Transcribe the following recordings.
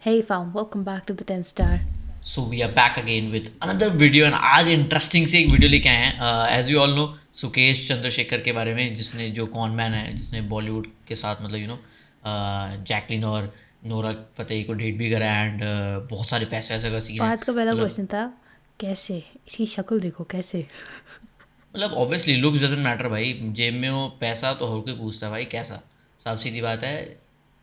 Hey fam, welcome back to the 10 Star. So we are back again with another video and आज interesting सी एक video लेके आए हैं as you all know Sukesh Chandrashekhar के बारे में, जिसने जो कॉन मैन है, जिसने बॉलीवुड के साथ मतलब जैकलिन और नोरा फतेही को डेट भी करा एंड बहुत सारे पैसे ऐसा का सीन है। पार्थ का पहला क्वेश्चन था कैसे, इसकी शक्ल देखो कैसे। मतलब ऑब्वियसली लुक्स डजंट मैटर भाई, जेब में वो पैसा तो हर कोई पूछता है भाई कैसा, साफ सीधी बात है,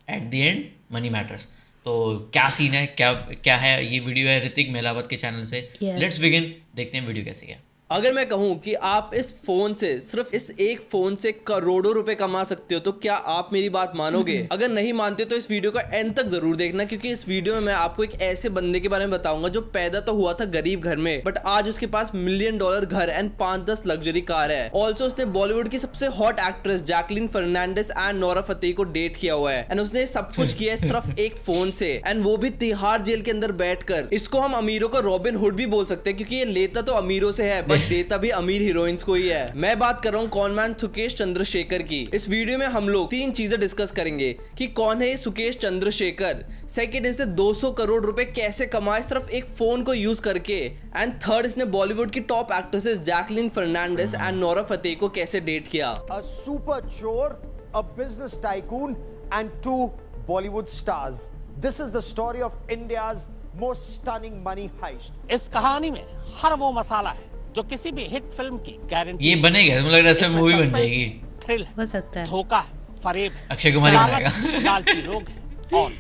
at the end money matters. तो क्या सीन है, क्या क्या है, ये वीडियो है ऋतिक मेलावत के चैनल से। Yes. लेट्स बिगिन, देखते हैं वीडियो कैसी है। अगर मैं कहूं कि आप इस फोन से, सिर्फ इस एक फोन से करोड़ों रुपए कमा सकते हो, तो क्या आप मेरी बात मानोगे? अगर नहीं मानते तो इस वीडियो का एंड तक जरूर देखना, क्योंकि इस वीडियो में मैं आपको एक ऐसे बंदे के बारे में बताऊंगा जो पैदा तो हुआ था गरीब घर में, बट आज उसके पास $1 मिलियन घर एंड 5-10 लग्जरी कार है। ऑल्सो उसने बॉलीवुड की सबसे hot actress Jacqueline Fernandez and Nora Fatehi को डेट किया हुआ है, एंड उसने सब कुछ किया है सिर्फ एक फोन से, एंड वो भी तिहाड़ जेल के अंदर बैठकर। इसको हम अमीरों का रॉबिन हुड भी बोल सकते हैं, क्योंकि ये लेता तो अमीरों से है बट देता भी अमीर हीरोइंस को ही है। मैं बात कर रहा हूँ कॉनमैन सुकेश चंद्रशेखर की। इस वीडियो में हम लोग 3 चीजें डिस्कस करेंगे कि कौन है सुकेश चंद्रशेखर, सेकंड इसने 200 करोड़ रुपए कैसे कमाए सिर्फ एक फोन को यूज करके, एंड थर्ड इसने बॉलीवुड की top actresses Jacqueline Fernandez and Nora Fatehi को कैसे डेट किया। A super chore, a business tycoon, and 2 Bollywood stars. This is the story of India's most stunning money heist. इस कहानी में हर वो मसाला है जो किसी भी हिट फिल्म की गारंटी। ये बनेगा, मुझे लग रहा है इसमें मूवी बन जाएगी। थ्रिल हो है, सकता है। धोखा है, फरेब है, अक्षय कुमार ही लालच, बनाएगा। लालची लोग हैं और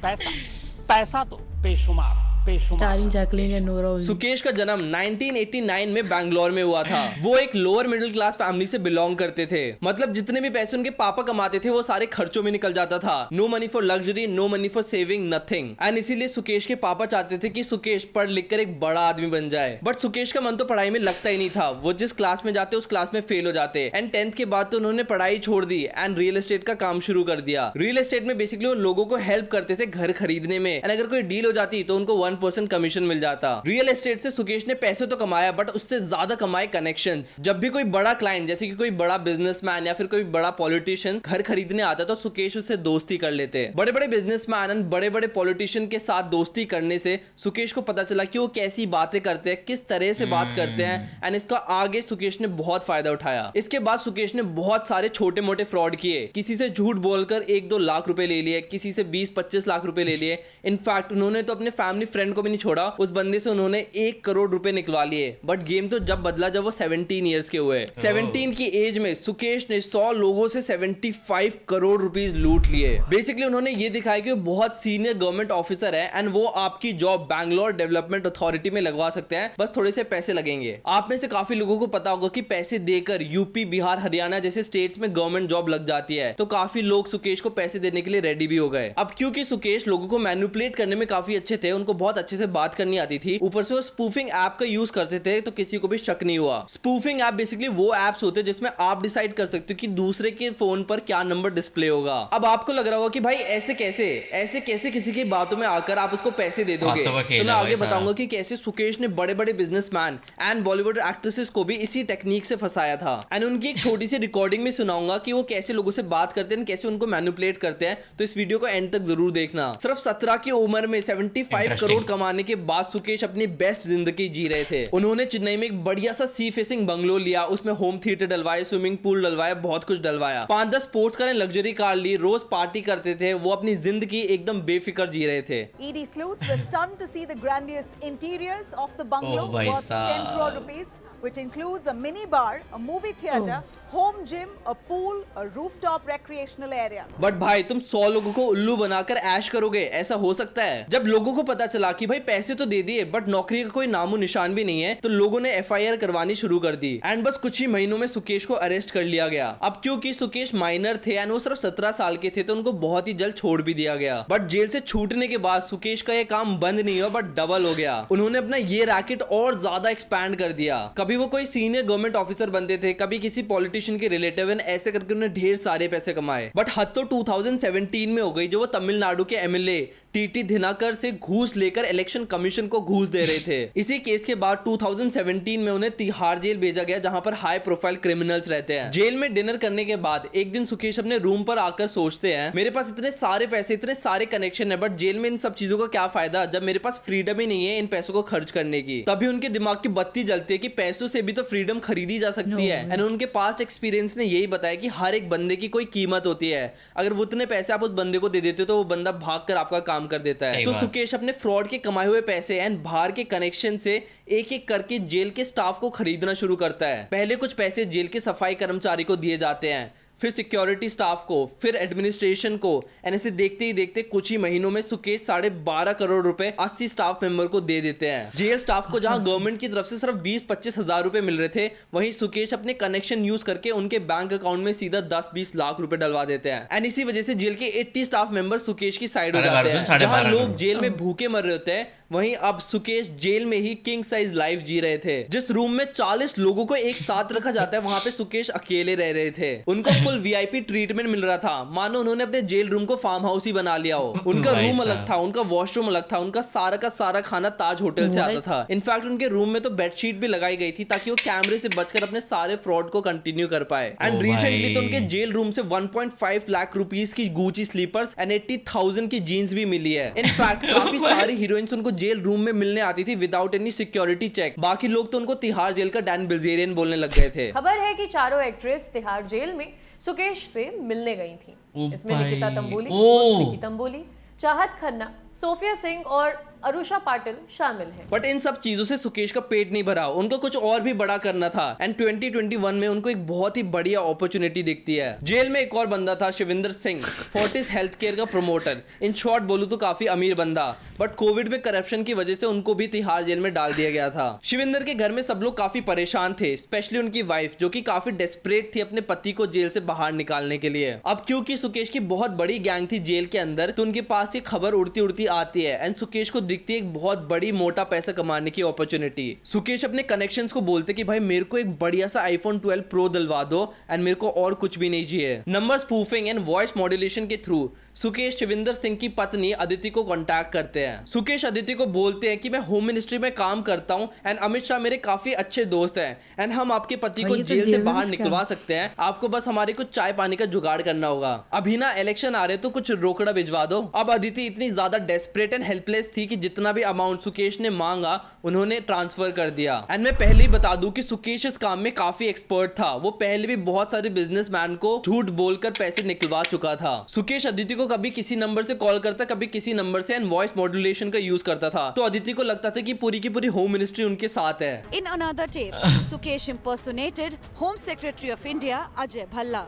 पैसा तो बेशुमार starring Jacqueline and Nora only. Sukesh का जन्म 1989 में बैंगलोर में हुआ था। वो एक लोअर मिडिल क्लास फैमिली से बिलोंग करते थे, मतलब जितने भी पैसे उनके पापा कमाते थे वो सारे खर्चों में निकल जाता था। No money for luxury, no money for saving, nothing. And इसीलिए सुकेश के पापा चाहते थे कि सुकेश पढ़ लिख कर एक बड़ा आदमी बन जाए, बट सुकेश का मन तो पढ़ाई में लगता ही नहीं था। वो जिस क्लास में जाते उस क्लास में फेल हो जाते, एंड 10th के बाद तो उन्होंने पढ़ाई छोड़ दी एंड रियल एस्टेट का काम शुरू कर दिया। रियल एस्टेट में बेसिकली वो लोगों को हेल्प करते थे घर खरीदने में, एंड अगर कोई डील हो जाती तो उनको 1% कमीशन मिल जाता। रियल एस्टेट से सुकेश ने पैसे तो कमाया, बट उससे ज्यादा कमाए कनेक्शंस। जब भी कोई बड़ा क्लाइंट, जैसे कि कोई बड़ा बिजनेसमैन या फिर कोई बड़ा पॉलिटिशियन घर खरीदने आता तो सुकेश उससे दोस्ती कर लेते। बड़े बड़े बिजनेसमैन एंड बड़े बड़े पॉलिटिशियन के साथ दोस्ती करने से सुकेश को पता चला कि वो कैसी बातें करते हैं, किस तरह से बात करते हैं, एंड इसका आगे सुकेश ने बहुत फायदा उठाया। इसके बाद सुकेश ने बहुत सारे छोटे मोटे फ्रॉड किए, किसी से झूठ बोलकर 1-2 लाख रुपए ले लिए, किसी से 20-25 लाख रुपए ले लिए। इनफैक्ट उन्होंने तो अपने फैमिली फ्रेंड को भी नहीं छोड़ा, उस बंदे से उन्होंने 1 करोड़ रुपए निकलवा लिए। बट गेम तो जब बदला जब वो 17 ईयर्स के हुए। 17 की एज में सुकेश ने 100 लोगों से 75 करोड़ रुपीस लूट लिए। बेसिकली उन्होंने ये दिखाया कि वो बहुत सीनियर गवर्नमेंट ऑफिसर है, एंड वो आपकी जॉब बैंगलोर डेवलपमेंट अथॉरिटी में लगवा सकते हैं, बस थोड़े से पैसे लगेंगे। आप में से काफी लोगों को पता होगा कि पैसे देकर यूपी, बिहार, हरियाणा जैसे स्टेट्स में गवर्नमेंट जॉब लग जाती है, तो काफी लोग सुकेश को पैसे देने के लिए रेडी भी हो गए। अब क्योंकि सुकेश लोगों को मैनिपुलेट करने में काफी अच्छे थे, उनको बहुत अच्छे से बात करनी आती थी, ऊपर से वो स्पूफिंग ऐप का यूज करते थे, तो किसी को भी शक नहीं हुआ। स्पूफिंग ऐप बेसिकली वो ऐप्स होते हैं जिसमें आप डिसाइड कर सकते हो कि दूसरे के फोन पर क्या नंबर डिस्प्ले होगा। अब आपको लग रहा होगा कि भाई ऐसे कैसे किसी की बातों में आकर आप उसको पैसे दे दोगे, तो मैं आगे बताऊंगा कि कैसे सुकेश ने बड़े बड़े बिजनेसमैन एंड बॉलीवुड एक्ट्रेसेस को भी इसी टेक्निक से फंसाया था। एंड उनकी एक छोटी सी रिकॉर्डिंग में सुनाऊंगा कि वो कैसे लोगों से बात करते हैं, कैसे उनको मैनिपुलेट करते हैं। तो इस वीडियो को एंड तक जरूर देखना। सिर्फ 17 की उम्र में 75 करोड़ कमाने के बाद सुकेश अपनी बेस्ट जिंदगी जी रहे थे। उन्होंने चेन्नई में एक बढ़िया सा सी फेसिंग बंगलो लिया, उसमें होम थिएटर डलवाए, स्विमिंग पूल डलवाया, बहुत कुछ डलवाया। 5-10 स्पोर्ट्स कार, लग्जरी कार ली, रोज पार्टी करते थे। वो अपनी जिंदगी एकदम बेफिक्र जी रहे थे। ED sleuths were stunned to see the grandiose interiors of the bungalow Oh, bhai worth 10 crore rupees, which includes a mini bar, a movie theater, home gym, a pool, a rooftop recreational area. But भाई तुम 100 लोगों को उल्लू बनाकर ऐश करोगे, ऐसा हो सकता है? जब लोगों को पता चला कि भाई पैसे तो दे दिए बट नौकरी का कोई नामो निशान भी नहीं है, तो लोगों ने FIR करवानी शुरू कर दी, एंड बस कुछ ही महीनों में सुकेश को अरेस्ट कर लिया गया। अब क्योंकि सुकेश माइनर थे एंड वो सिर्फ 17 साल के थे, तो उनको बहुत ही जल्द छोड़ भी दिया गया। बट जेल से छूटने के बाद सुकेश का ये काम बंद नहीं हुआ, बट डबल हो गया। उन्होंने अपना ये रैकेट और ज्यादा एक्सपैंड कर दिया। कभी वो कोई सीनियर गवर्नमेंट ऑफिसर बनते थे, कभी किसी पॉलिटिशियन के रिलेटिव, ऐसे करके उन्होंने ढेर सारे पैसे कमाए। बट हद तो 2017 में हो गई, जो वो तमिलनाडु के MLA टीटी दिनकर से घूस लेकर इलेक्शन कमीशन को घूस दे रहे थे। इसी केस के बाद 2017 में उन्हें तिहाड़ जेल भेजा गया, जहां पर हाई प्रोफाइल क्रिमिनल्स रहते हैं। जेल में डिनर करने के बाद एक दिन सुकेश अपने रूम पर आकर सोचते हैं, मेरे पास इतने सारे पैसे, इतने सारे कनेक्शन है, बट जेल में इन सब चीजों का क्या फायदा जब मेरे पास फ्रीडम ही नहीं है इन पैसों को खर्च करने की। तभी उनके दिमाग की बत्ती जलती है कि पैसों से भी तो फ्रीडम खरीदी जा सकती है। एंड उनके पास्ट एक्सपीरियंस ने यही बताया कि हर एक बंदे की कोई कीमत होती है। अगर वो उतने पैसे आप उस बंदे को दे देते हो तो वो बंदा भाग कर आपका काम कर देता है। तो सुकेश अपने फ्रॉड के कमाए हुए पैसे एंड बाहर के कनेक्शन से एक एक करके जेल के स्टाफ को खरीदना शुरू करता है। पहले कुछ पैसे जेल के सफाई कर्मचारी को दिए जाते हैं, फिर सिक्योरिटी स्टाफ को, फिर एडमिनिस्ट्रेशन को। एंड ऐसे देखते ही देखते कुछ ही महीनों में सुकेश 12.5 करोड़ रुपए 80 स्टाफ मेंबर को दे देते हैं। जेल स्टाफ को जहां गवर्नमेंट की तरफ से सिर्फ 20-25 हजार रुपए मिल रहे थे, वहीं सुकेश अपने कनेक्शन यूज करके उनके बैंक अकाउंट में सीधा 10-20 लाख रुपए डलवा देते हैं। एंड इसी वजह से जेल के 80 स्टाफ मेंबर सुकेश की साइड हो जाते हैं। जहां लोग जेल में भूखे मर रहे होते हैं, वहीं अब सुकेश जेल में ही किंग साइज लाइफ जी रहे थे। जिस रूम में 40 लोगों को एक साथ रखा जाता है, वहां पे सुकेश अकेले रह रहे थे। उनको फुल वीआईपी ट्रीटमेंट मिल रहा था, मानो उन्होंने अपने जेल रूम को फार्म हाउस ही बना लिया हो। उनका रूम अलग था, उनका वॉशरूम अलग था, उनका सारा का सारा खाना ताज होटल से आता था। इनफैक्ट उनके रूम में तो बेडशीट भी लगाई गई थी ताकि वो कैमरे से बचकर अपने सारे फ्रॉड को कंटिन्यू कर पाए। एंड रिसेंटली तो उनके जेल रूम से 1.5 लाख रुपीस की गुची स्लीपर्स एंड 80,000 की जीन्स भी मिली है। इनफैक्ट काफी सारी हीरोइंस उनको जेल रूम में मिलने आती थी विदाउट एनी सिक्योरिटी चेक। बाकी लोग तो उनको तिहाड़ जेल का डैन बिल्जेरियन बोलने लग गए थे। खबर है कि चारों एक्ट्रेस तिहाड़ जेल में सुकेश से मिलने गई थी। इसमें निकिता तंबोली, चाहत खन्ना, सोफिया सिंह और अरुषा पाटिल शामिल हैं। बट इन सब चीजों से सुकेश का पेट नहीं भरा, उनको कुछ और भी बड़ा करना था। एंड 2021 में उनको एक बहुत ही बढ़िया अपॉर्चुनिटी दिखती है। जेल में एक और बंदा था, Shivinder Singh, Fortis health care का प्रमोटर। इन शॉर्ट बोलूं तो काफी अमीर बंदा, बट कोविड में करप्शन की वजह से उनको भी तिहाड़ जेल में डाल दिया गया था। शिविंदर के घर में सब लोग काफी परेशान थे, स्पेशली उनकी वाइफ, जो कि काफी डेस्परेट थी अपने पति को जेल से बाहर निकालने के लिए। अब क्योंकि सुकेश की बहुत बड़ी गैंग थी जेल के अंदर, तो उनके पास ये खबर उड़ती उड़ती आती है एंड सुकेश को दिखती है एक बहुत बड़ी मोटा पैसा कमाने की अपॉर्चुनिटी। सुकेश अपने कनेक्शंस को बोलते कि भाई मेरे को एक बढ़िया सा iPhone 12 Pro दिलवा दो एंड मेरे को और कुछ भी नहीं चाहिए। Number spoofing and voice modulation के थ्रू सुकेश शिविंदर सिंह की पत्नी अदिति को कांटेक्ट करते हैं। सुकेश अदिति को बोलते हैं कि मैं होम मिनिस्ट्री में काम करता हूं एंड अमित शाह मेरे काफी अच्छे दोस्त हैं एंड हम आपके पति को जेल से बाहर निकलवा सकते हैं, आपको बस हमारे कुछ चाय पानी का जुगाड़ करना होगा। अभी ना इलेक्शन आ रहे तो कुछ रोकड़ा भिजवा दो। अब अदिति इतनी ज्यादा डेस्परेट एंड हेल्पलेस थी कि जितना भी अमाउंट सुकेश ने मांगा उन्होंने ट्रांसफर कर दिया। एंड मैं पहले ही बता दूं कि सुकेश इस काम में काफी एक्सपर्ट था, वो पहले भी बहुत सारे बिजनेसमैन को झूठ बोलकर पैसे निकलवा चुका था। सुकेश अदिति को कभी किसी नंबर से कॉल करता, कभी किसी नंबर से एंड वॉइस मॉड्यूलेशन का यूज करता था, तो अदिति को लगता था कि पूरी की पूरी होम मिनिस्ट्री उनके साथ है। In another tape, Sukesh impersonated Home Secretary of India Ajay Bhalla.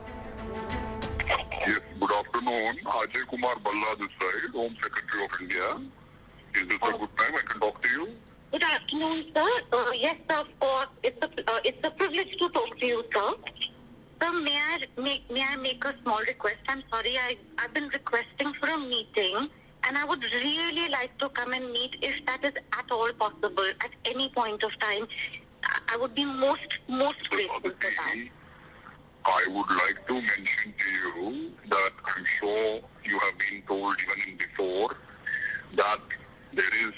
Yes, good afternoon. Ajay Kumar Bhalla this side, Home Secretary of India. Is this a good time? I can talk to you. Good afternoon, sir. Yes, sir, of course. It's a privilege to talk to you, sir. Sir, may I make a small request? I'm sorry, I've been requesting for a meeting, and I would really like to come and meet if that is at all possible at any point of time. I would be most grateful for that. I would like to mention to you that I'm sure you have been told even in before that there is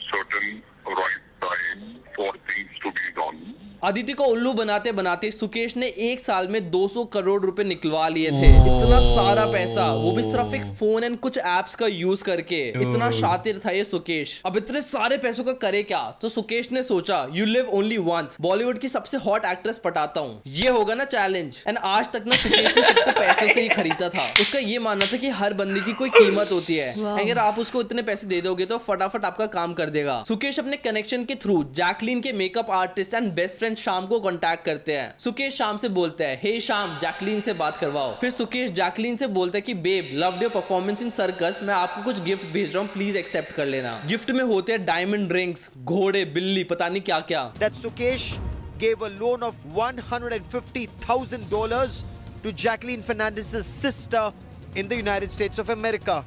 certain right time for things to be done. Aditi को उल्लू बनाते बनाते सुकेश ने एक साल में 200 करोड़ रुपए निकलवा लिए थे। इतना सारा पैसा, वो भी सिर्फ एक फोन एंड कुछ एप्स का यूज करके। इतना शातिर था ये सुकेश। अब इतने सारे पैसों का करे क्या? तो सुकेश ने सोचा you live only once, Bollywood की सबसे हॉट एक्ट्रेस पटाता हूँ, ये होगा ना चैलेंज। एंड आज तक ना सुकेश ने सबको पैसे से ही खरीदा था। उसका ये मानना था कि हर बंदे की कोई कीमत होती है, अगर आप उसको इतने पैसे दे दोगे तो फटाफट आपका काम कर देगा। सुकेश अपने कनेक्शन के थ्रू जैकलीन के makeup artist and best friend शाम को कांटेक्ट करते हैं। सुकेश शाम से बोलता है हे शाम, जैकलीन से बात करवाओ। फिर सुकेश जैकलीन से बोलता है कि babe, loved your performance in Circus, मैं आपको कुछ गिफ्ट्स भेज रहा हूँ, प्लीज एक्सेप्ट कर लेना। गिफ्ट में होते हैं डायमंड रिंग्स, घोड़े, बिल्ली, पता नहीं क्या क्या। That Sukesh gave a loan of $150,000 to Jacqueline Fernandez's sister in the United States of America.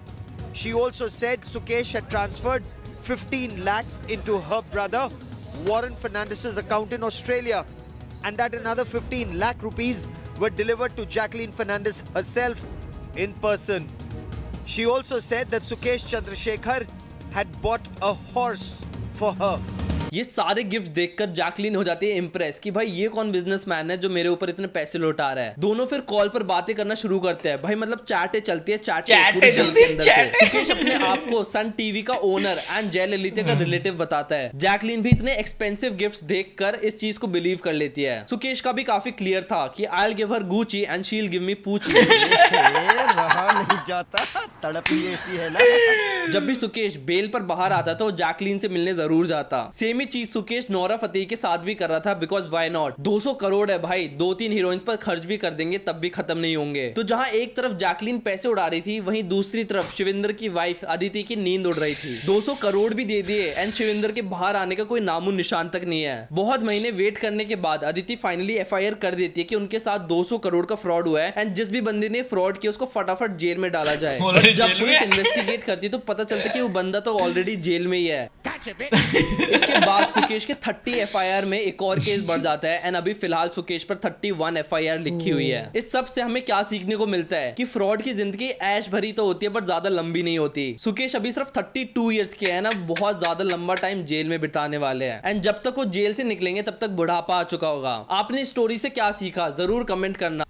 She also said Sukesh had transferred 15 lakhs into her brother Warren Fernandez's account in Australia, and that another 15 lakh rupees were delivered to Jacqueline Fernandez herself in person. She also said that Sukesh Chandrasekhar had bought a horse for her. ये सारे gift देखकर Jacqueline हो जाती है impress कि भाई ये कौन बिजनेसमैन है जो मेरे ऊपर इतने पैसे लौटा रहा है। दोनों फिर कॉल पर बातें करना शुरू करते हैं। भाई मतलब चैटें चलती है, चैटें चलती है। सुकेश अपने आप को सन टीवी का ओनर एंड जयललिता का रिलेटिव बताता है। जैकलीन भी इतने एक्सपेंसिव गिफ्ट्स देखकर इस चीज को बिलीव कर लेती है। सुकेश का भी काफी क्लियर था कि I will give her Gucci and she will give me Pucci. रहा नहीं जाता, तड़प ही ऐसी है ना। जब भी सुकेश बेल पर बाहर आता तो वो जैकलीन से मिलने जरूर जाता। सेम ही चीज सुकेश नोरा फतेही के साथ भी कर रहा था, बिकॉज व्हाई नॉट। 200 करोड़ है भाई, 2-3 हीरोइंस पर खर्च भी कर देंगे तब भी खत्म नहीं होंगे। तो जहां एक तरफ जैकलीन पैसे उड़ा रही थी, वहीं दूसरी तरफ शिविंदर की वाइफ अदिति की नींद उड़ रही थी। 200 करोड़ भी दे दिए एंड शिविंदर के बाहर आने का कोई नामो निशान तक नहीं है। बहुत महीने वेट करने के बाद अदिति फाइनली FIR कर देती है कि उनके साथ 200 करोड़ का फ्रॉड हुआ है एंड जिस भी बंदे ने फ्रॉड किया उसको फटाफट जेल में डाला जाए। जब पुलिस इन्वेस्टिगेट करती है तो पता चलता है कि वो बंदा तो ऑलरेडी जेल में ही है। इसके बाद सुकेश के 30 FIR में एक और केस बढ़ जाता है एंड अभी फिलहाल सुकेश पर 31 FIR लिखी हुई है। इस सब से हमें क्या सीखने को मिलता है कि फ्रॉड की जिंदगी ऐश भरी तो होती है बट ज्यादा लंबी नहीं होती। सुकेश अभी सिर्फ 32 इयर्स के है ना, बहुत ज्यादा लंबा टाइम जेल में बिताने वाले हैं एंड जब तक वो जेल से निकलेंगे तब तक बुढ़ापा आ चुका होगा। आपने इस स्टोरी से क्या सीखा जरूर कमेंट करना।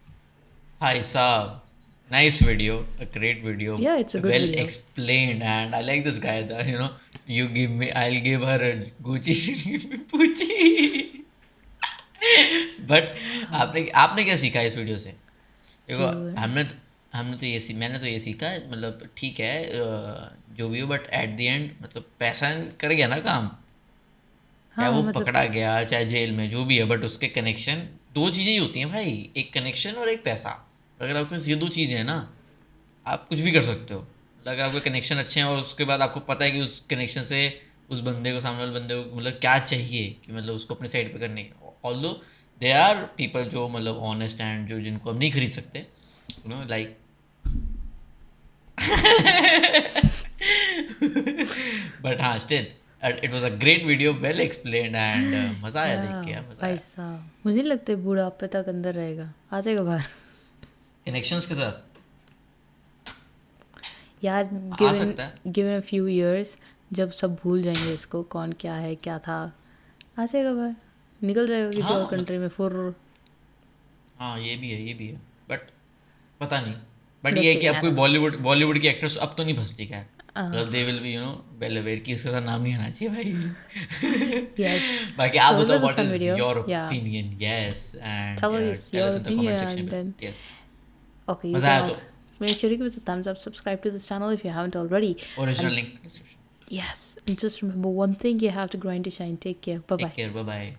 भाई साहब, nice video, a great video. Yeah, it's a good well video. explained, and I like this guy. That you give me, I'll give her a Gucci, she'll give me Pucci. But आपने क्या सीखा इस video से? देखो हमने तो मैंने तो ये सीखा, मतलब ठीक है जो भी हो, बट एट द एंड मतलब पैसा कर गया ना काम, चाहे वो पकड़ा गया चाहे जेल में जो भी है, बट उसके कनेक्शन, 2 चीज़ें ही होती हैं भाई, एक कनेक्शन और एक पैसा। अगर आपके पास ये 2 चीज़ें हैं ना, आप कुछ भी कर सकते हो। अगर आपके कनेक्शन अच्छे हैं और उसके बाद आपको पता है कि उस कनेक्शन से उस बंदे को, सामने वाले बंदे को मतलब क्या चाहिए कि मतलब उसको अपने साइड पे करने, ऑल्दो दे आर पीपल जो मतलब ऑनेस्ट एंड जो जिनको हम नहीं खरीद सकते, लाइक बट हाँ, still it was a great video, well explained and मज़ा आया देख के, मज़ा भाई आया। साहब मुझे नहीं लगता बूढ़ापे तक अंदर रहेगा, आ जाएगा बाहर कनेक्शंस के साथ यार। आ सकता है। गिवन अ फ्यू इयर्स, जब सब भूल जाएंगे इसको कौन क्या है क्या था, आ जाएगा बाहर, निकल जाएगा किसी और कंट्री में फुर। हाँ ये भी है, बट पता नहीं, बट ये है कि अब कोई बॉलीवुड की एक्ट्रेस अब तो नहीं फंसती, खैर मतलब they will be well aware कि इसके साथ नाम नहीं आना चाहिए भाई। Yes. बाकी आप So it बताओ was a what fun is video. Your Yeah. Opinion? Yes, and Tell us your opinion and then- yes Okay, you मज़ा आया can तो also make sure you give us a thumbs up, subscribe to this channel if you haven't already. Original link description. Yes, and just remember one thing, you have to grind to shine. Take care. Bye bye. Take care, bye bye.